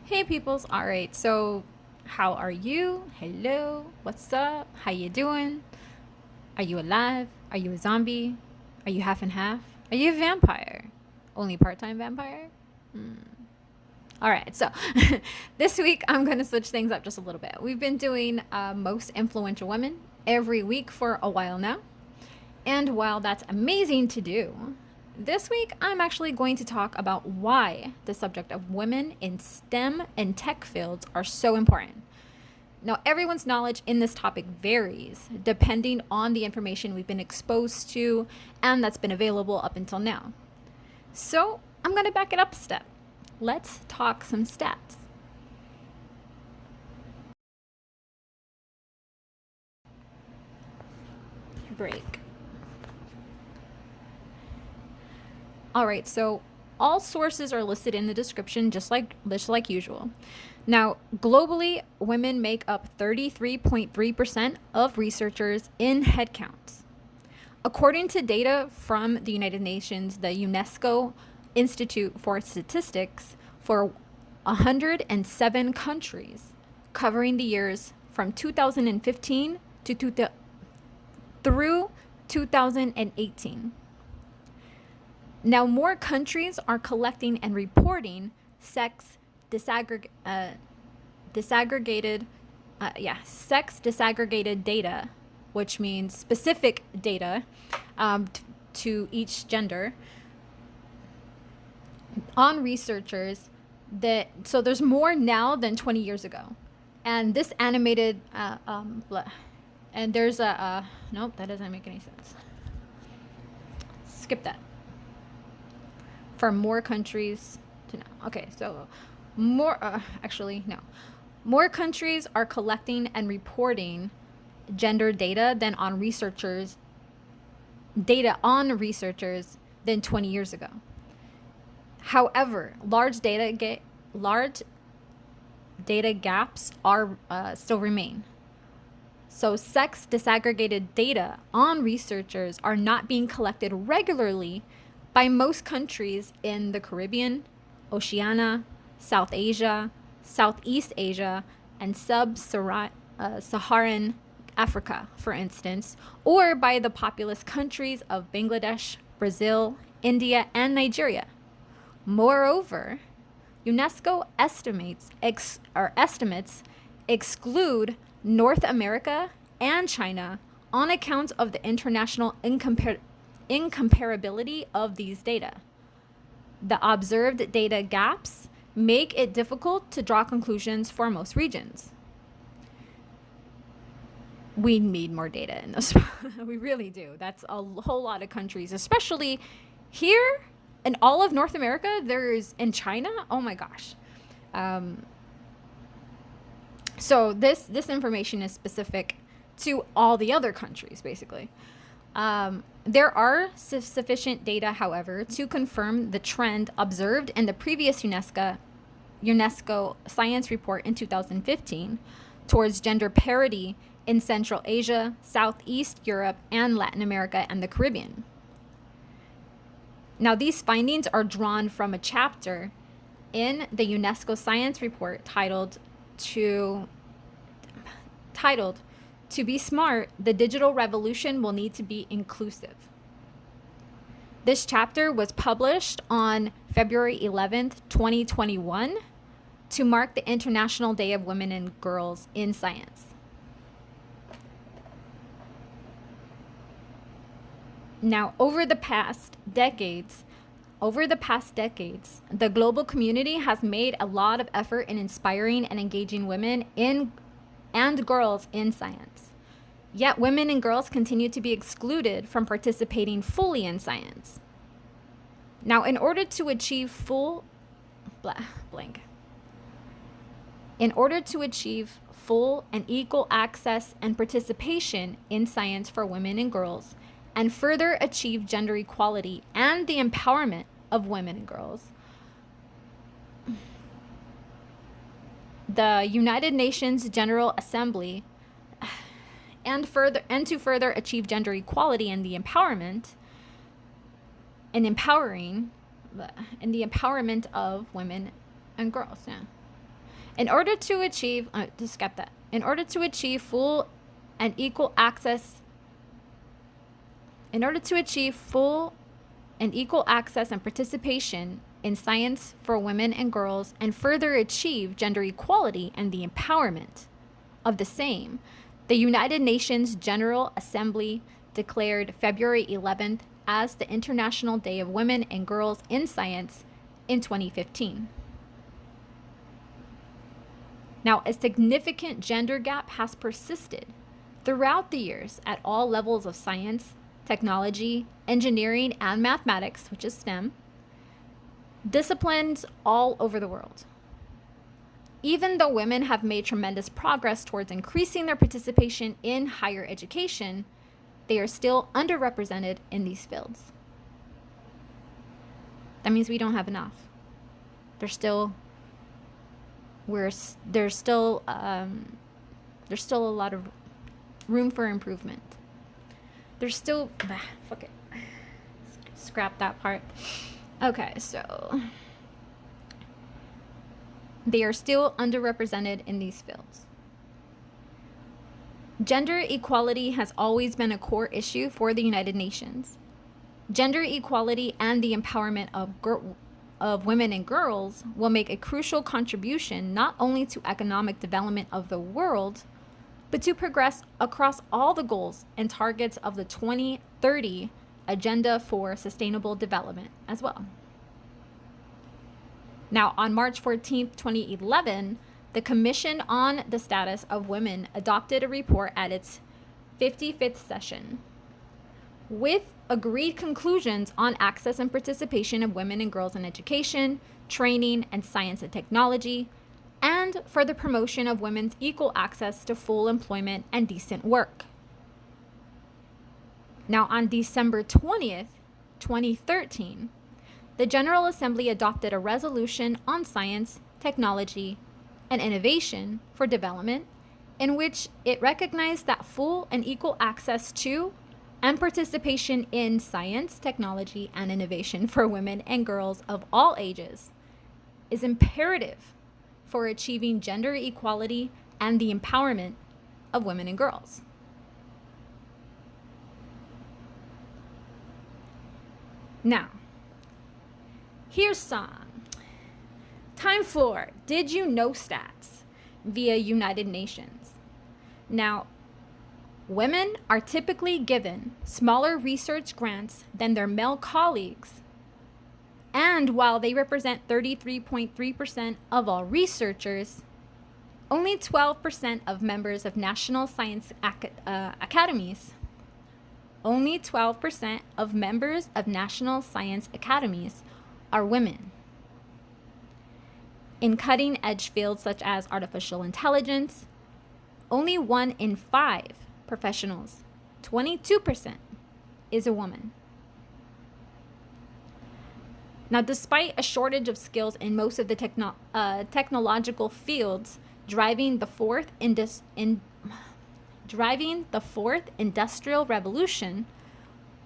Hey peoples, all right. So, how are you? Hello. What's up? How you doing? Are you alive? Are you a zombie? Are you half and half? Are you a vampire? Only part-time vampire? All right. So, this week I'm going to switch things up just a little bit. We've been doing most influential women every week for a while now. And while that's amazing to do, this week I'm actually going to talk about why the subject of women in STEM and tech fields are so important. Now, everyone's knowledge in this topic varies depending on the information we've been exposed to and that's been available up until now. So, I'm going to back it up a step. Let's talk some stats. Break. All right, so all sources are listed in the description just like usual. Now, globally, women make up 33.3% of researchers in headcounts. According to data from the United Nations, the UNESCO Institute for Statistics, for 107 countries, covering the years from 2015 to through 2018. Now, more countries are collecting and reporting sex disaggregated data, which means specific data to each gender on researchers. So there's more now than 20 years ago, and this animated and there's a nope, that doesn't make any sense. Skip that. For more countries to know. Okay, so more countries are collecting and reporting gender data on researchers than 20 years ago. However, large data gaps are still remain. So sex disaggregated data on researchers are not being collected regularly by most countries in the Caribbean, Oceania, South Asia, Southeast Asia, and Sub-Saharan Africa, for instance, or by the populous countries of Bangladesh, Brazil, India, and Nigeria. Moreover, UNESCO estimates exclude North America and China on account of the international incomparability of these data. The observed data gaps make it difficult to draw conclusions for most regions. We need more data in this. We really do. That's a whole lot of countries, especially here in all of North America. There's in China. Oh my gosh. So this information is specific to all the other countries, basically. There are sufficient data, however, to confirm the trend observed in the previous UNESCO science report in 2015 towards gender parity in Central Asia, Southeast Europe, and Latin America and the Caribbean. Now, these findings are drawn from a chapter in the UNESCO science report titled To Be Smart, the Digital Revolution Will Need to Be Inclusive. This chapter was published on February 11th, 2021, to mark the International Day of Women and Girls in Science. Now, over the past decades, the global community has made a lot of effort in inspiring and engaging women and girls in science. Yet women and girls continue to be excluded from participating fully in science. Now, in order to achieve full and equal access and participation in science for women and girls, and further achieve gender equality and the empowerment of women and girls, the United Nations General Assembly, and to further achieve gender equality and the empowerment of women and girls. Yeah. In order to achieve, just skip that. In order to achieve full and equal access, in order to achieve full and equal access and participation in science for women and girls, and further achieve gender equality and the empowerment of the same, the United Nations General Assembly declared February 11th as the International Day of Women and Girls in Science in 2015. Now, a significant gender gap has persisted throughout the years at all levels of science, technology, engineering, and mathematics, which is STEM, disciplines all over the world. Even though women have made tremendous progress towards increasing their participation in higher education, they are still underrepresented in these fields. That means we don't have enough. There's still a lot of room for improvement. There's still, fuck it, scrap that part. Okay, so they are still underrepresented in these fields. Gender equality has always been a core issue for the United Nations. Gender equality and the empowerment of women and girls will make a crucial contribution not only to economic development of the world, but to progress across all the goals and targets of the 2030 Agenda for Sustainable Development as well. Now, on March 14th, 2011, the Commission on the Status of Women adopted a report at its 55th session with agreed conclusions on access and participation of women and girls in education, training, and science and technology, and for the promotion of women's equal access to full employment and decent work. Now, on December 20th, 2013, the General Assembly adopted a resolution on science, technology, and innovation for development, in which it recognized that full and equal access to and participation in science, technology, and innovation for women and girls of all ages is imperative for achieving gender equality and the empowerment of women and girls. Now, here's some time for Did You Know Stats via United Nations. Now, women are typically given smaller research grants than their male colleagues. And while they represent 33.3% of all researchers, only 12% of members of national science academies, only 12% of members of national science academies are women. In cutting-edge fields such as artificial intelligence, only 1 in 5 professionals, 22%, is a woman. Now, despite a shortage of skills in most of the technological fields driving the fourth industrial revolution,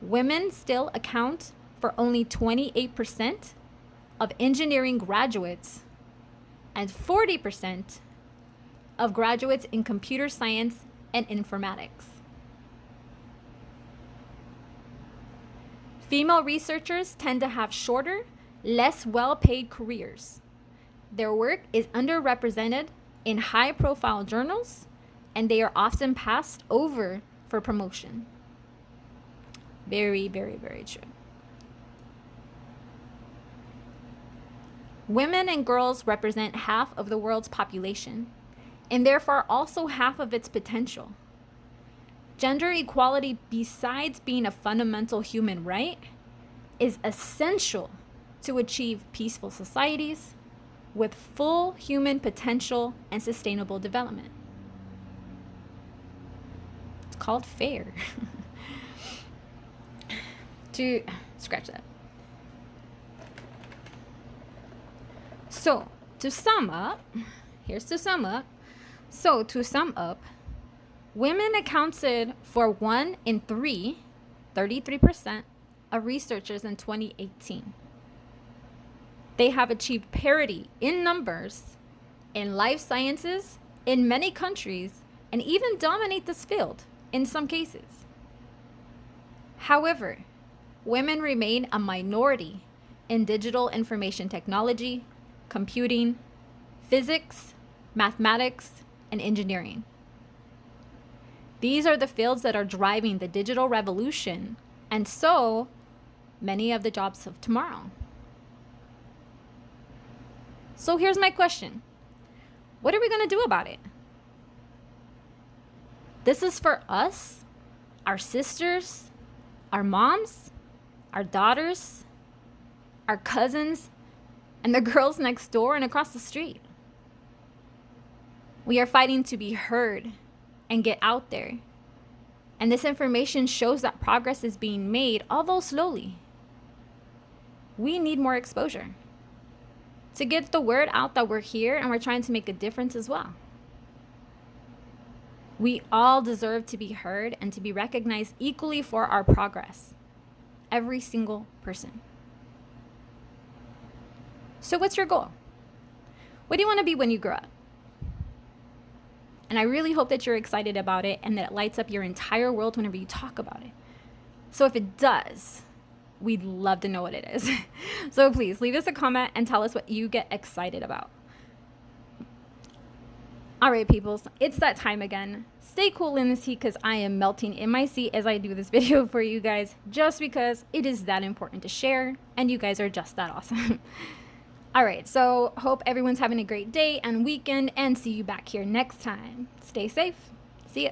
women still account for only 28% of engineering graduates and 40% of graduates in computer science and informatics. Female researchers tend to have shorter, less well-paid careers. Their work is underrepresented in high-profile journals, and they are often passed over for promotion. Very, very, very true. Women and girls represent half of the world's population, and therefore also half of its potential. Gender equality, besides being a fundamental human right, is essential to achieve peaceful societies with full human potential and sustainable development. It's called fair. To scratch that. So, to sum up, women accounted for 1 in 3, 33%, of researchers in 2018. They have achieved parity in numbers in life sciences in many countries and even dominate this field in some cases. However, women remain a minority in digital information technology, computing, physics, mathematics, and engineering. These are the fields that are driving the digital revolution, and so many of the jobs of tomorrow. So here's my question. What are we going to do about it? This is for us, our sisters, our moms, our daughters, our cousins, and the girls next door and across the street. We are fighting to be heard and get out there. And this information shows that progress is being made, although slowly. We need more exposure to get the word out that we're here and we're trying to make a difference as well. We all deserve to be heard and to be recognized equally for our progress. Every single person. So what's your goal? What do you want to be when you grow up? And I really hope that you're excited about it and that it lights up your entire world whenever you talk about it. So if it does, we'd love to know what it is. So please leave us a comment and tell us what you get excited about. All right, peoples, it's that time again. Stay cool in this heat because I am melting in my seat as I do this video for you guys, just because it is that important to share and you guys are just that awesome. All right, so hope everyone's having a great day and weekend and see you back here next time. Stay safe. See ya.